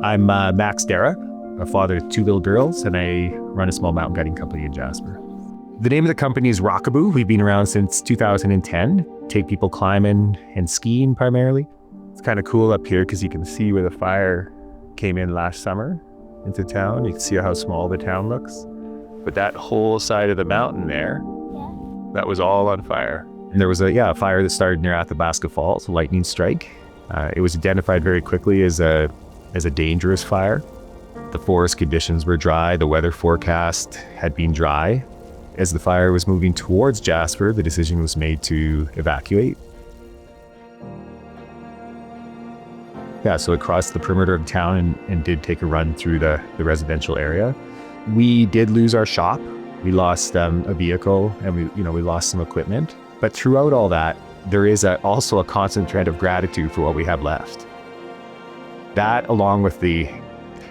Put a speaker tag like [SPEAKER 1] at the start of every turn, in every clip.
[SPEAKER 1] I'm Max Darrah, a father of two little girls, and I run a small mountain guiding company in Jasper. The name of the company is Rockaboo. We've been around since 2010, take people climbing and skiing primarily. It's kind of cool up here because you can see where the fire came in last summer into town. You can see how small the town looks. But that whole side of the mountain there, that was all on fire. And there was a fire that started near Athabasca Falls, a lightning strike. It was identified very quickly as a dangerous fire. The forest conditions were dry, the weather forecast had been dry. As the fire was moving towards Jasper, the decision was made to evacuate. So it crossed the perimeter of town and did take a run through the residential area. We did lose our shop. We lost a vehicle and we lost some equipment. But throughout all that, there is also a constant thread of gratitude for what we have left. That, along with the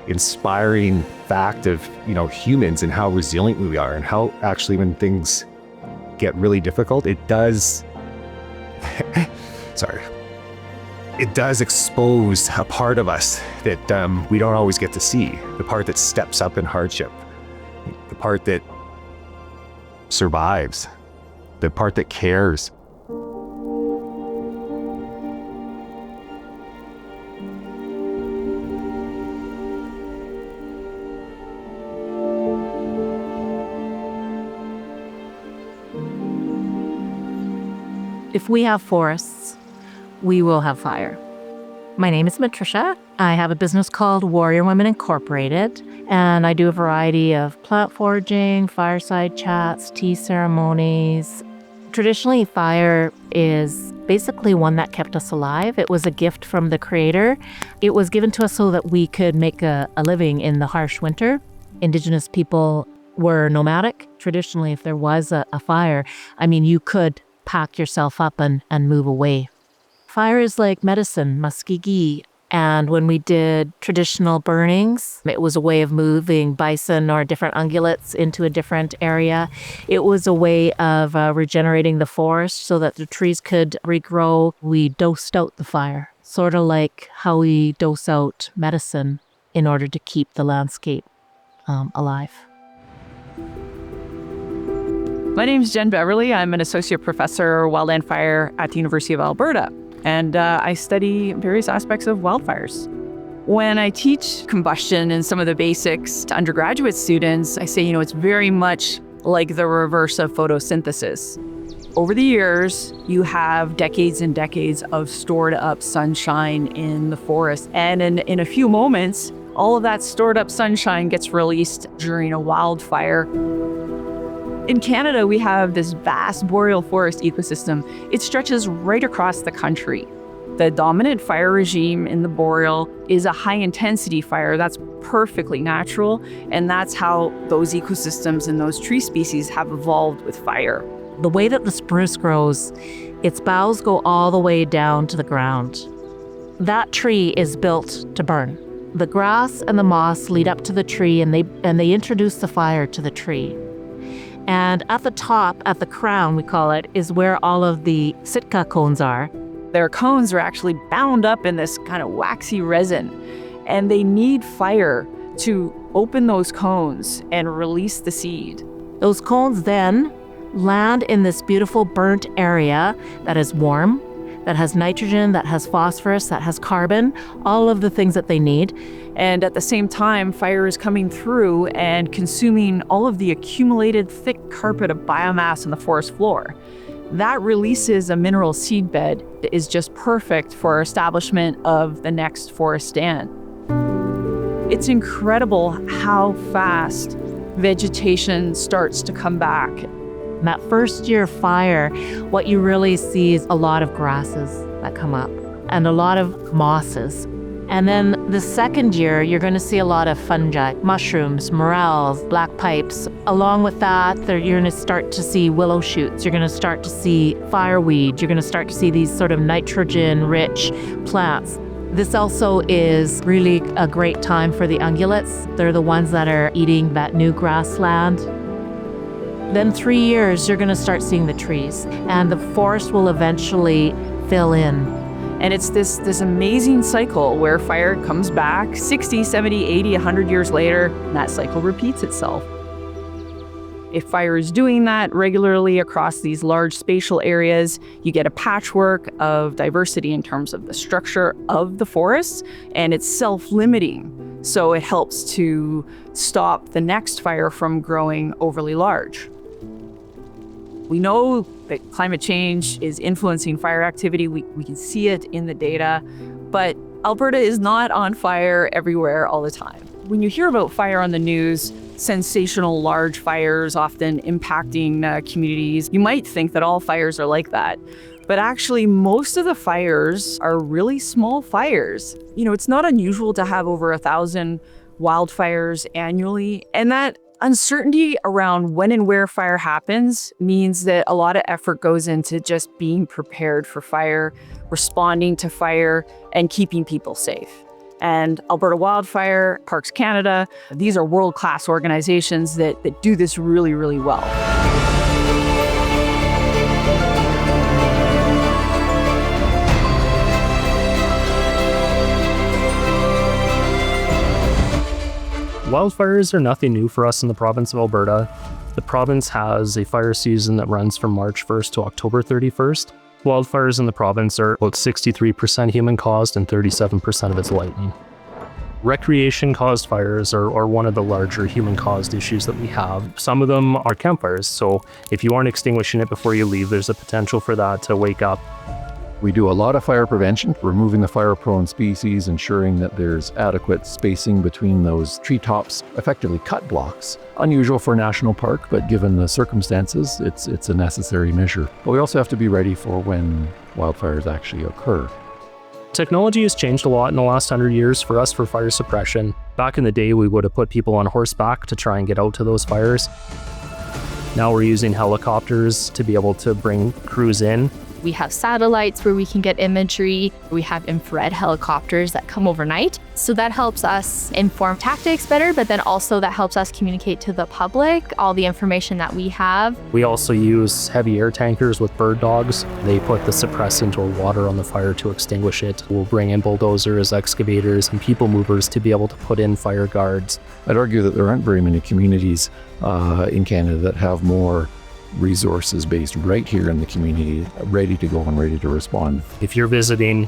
[SPEAKER 1] inspiring fact of humans and how resilient we are, and how actually when things get really difficult, it does it does expose a part of us that we don't always get to see. The part that steps up in hardship, the part that survives, the part that cares.
[SPEAKER 2] If we have forests, we will have fire. My name is Matricia. I have a business called Warrior Women Incorporated, and I do a variety of plant foraging, fireside chats, tea ceremonies. Traditionally, fire is basically one that kept us alive. It was a gift from the Creator. It was given to us so that we could make a living in the harsh winter. Indigenous people were nomadic. Traditionally, if there was a fire, you could pack yourself up and move away. Fire is like medicine, muskegee. And when we did traditional burnings, it was a way of moving bison or different ungulates into a different area. It was a way of regenerating the forest so that the trees could regrow. We dosed out the fire, sort of like how we dose out medicine in order to keep the landscape alive.
[SPEAKER 3] My name is Beverly. I'm an associate professor of wildfire at the University of Alberta, and I study various aspects of wildfires. When I teach combustion and some of the basics to undergraduate students, I say, it's very much like the reverse of photosynthesis. Over the years, you have decades and decades of stored up sunshine in the forest, and in a few moments, all of that stored up sunshine gets released during a wildfire. In Canada, we have this vast boreal forest ecosystem. It stretches right across the country. The dominant fire regime in the boreal is a high-intensity fire. That's perfectly natural, and that's how those ecosystems and those tree species have evolved with fire.
[SPEAKER 2] The way that the spruce grows, its boughs go all the way down to the ground. That tree is built to burn. The grass and the moss lead up to the tree, and they introduce the fire to the tree. And at the top, at the crown, we call it, is where all of the Sitka cones are.
[SPEAKER 3] Their cones are actually bound up in this kind of waxy resin, and they need fire to open those cones and release the seed.
[SPEAKER 2] Those cones then land in this beautiful burnt area that is warm, that has nitrogen, that has phosphorus, that has carbon, all of the things that they need.
[SPEAKER 3] And at the same time, fire is coming through and consuming all of the accumulated thick carpet of biomass on the forest floor. That releases a mineral seed bed that is just perfect for establishment of the next forest stand. It's incredible how fast vegetation starts to come back.
[SPEAKER 2] That first year of fire, what you really see is a lot of grasses that come up and a lot of mosses. And then the second year, you're going to see a lot of fungi, mushrooms, morels, black pipes. Along with that, you're going to start to see willow shoots. You're going to start to see fireweed. You're going to start to see these sort of nitrogen-rich plants. This also is really a great time for the ungulates. They're the ones that are eating that new grassland. Then 3 years, you're going to start seeing the trees, and the forest will eventually fill in.
[SPEAKER 3] And it's this amazing cycle where fire comes back 60, 70, 80, 100 years later, and that cycle repeats itself. If fire is doing that regularly across these large spatial areas, you get a patchwork of diversity in terms of the structure of the forests, and it's self-limiting. So it helps to stop the next fire from growing overly large. We know that climate change is influencing fire activity. We can see it in the data, but Alberta is not on fire everywhere all the time. When you hear about fire on the news, sensational large fires often impacting communities, you might think that all fires are like that. But actually, most of the fires are really small fires. You know, it's not unusual to have over 1,000 wildfires annually, and that uncertainty around when and where fire happens means that a lot of effort goes into just being prepared for fire, responding to fire, and keeping people safe. And Alberta Wildfire, Parks Canada, these are world-class organizations that do this really, really well.
[SPEAKER 4] Wildfires are nothing new for us in the province of Alberta. The province has a fire season that runs from March 1st to October 31st. Wildfires in the province are about 63% human-caused and 37% of it's lightning. Recreation-caused fires are one of the larger human-caused issues that we have. Some of them are campfires, so if you aren't extinguishing it before you leave, there's a potential for that to wake up.
[SPEAKER 5] We do a lot of fire prevention, removing the fire-prone species, ensuring that there's adequate spacing between those treetops, effectively cut blocks. Unusual for a national park, but given the circumstances, it's a necessary measure. But we also have to be ready for when wildfires actually occur.
[SPEAKER 4] Technology has changed a lot in the last 100 years for us for fire suppression. Back in the day, we would have put people on horseback to try and get out to those fires. Now we're using helicopters to be able to bring crews in.
[SPEAKER 6] We have satellites where we can get imagery. We have infrared helicopters that come overnight. So that helps us inform tactics better, but then also that helps us communicate to the public all the information that we have.
[SPEAKER 4] We also use heavy air tankers with bird dogs. They put the suppressant or water on the fire to extinguish it. We'll bring in bulldozers, excavators, and people movers to be able to put in fire guards.
[SPEAKER 5] I'd argue that there aren't very many communities in Canada that have more resources based right here in the community, ready to go and ready to respond.
[SPEAKER 4] If you're visiting,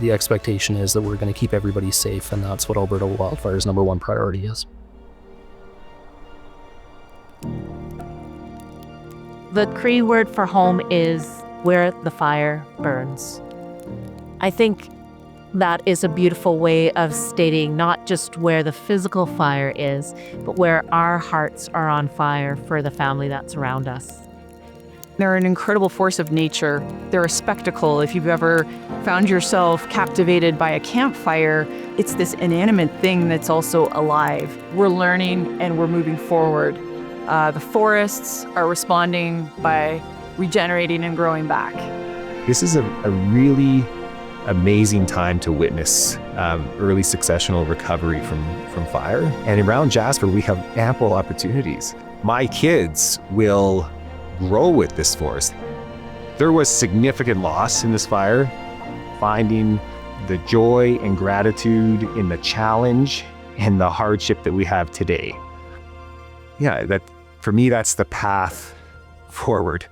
[SPEAKER 4] the expectation is that we're going to keep everybody safe, and that's what Alberta Wildfire's #1 priority is.
[SPEAKER 2] The Cree word for home is where the fire burns. I think that is a beautiful way of stating not just where the physical fire is, but where our hearts are on fire for the family that's around us.
[SPEAKER 3] They're an incredible force of nature. They're a spectacle. If you've ever found yourself captivated by a campfire, it's this inanimate thing that's also alive. We're learning and we're moving forward. The forests are responding by regenerating and growing back.
[SPEAKER 1] This is a really amazing time to witness early successional recovery from fire. And around Jasper, we have ample opportunities. My kids will grow with this forest. There was significant loss in this fire. Finding the joy and gratitude in the challenge and the hardship that we have today. Yeah, that for me, that's the path forward.